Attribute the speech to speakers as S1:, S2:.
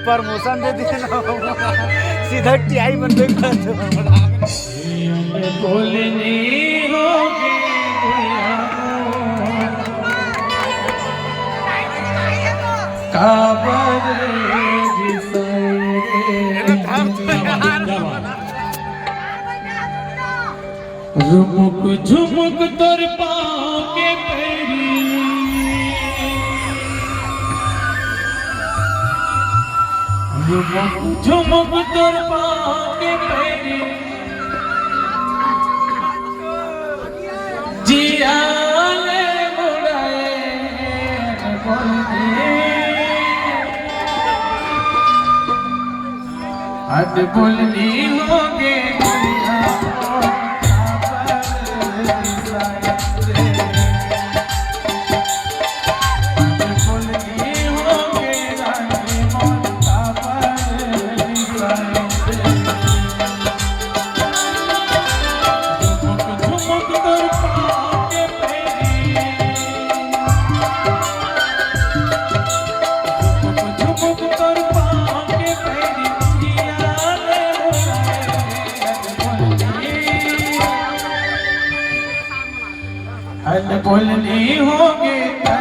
S1: promotion दे दिए ना सीधा टीआई बनने का
S2: बोलनी होगी काबर रुमुक झुमुक तोर पाँव के पैरी रुमुक झुमुक तोर पाँव के पैरी जियाले मुड़ाए अद बोलनी होगे बोलनी होगे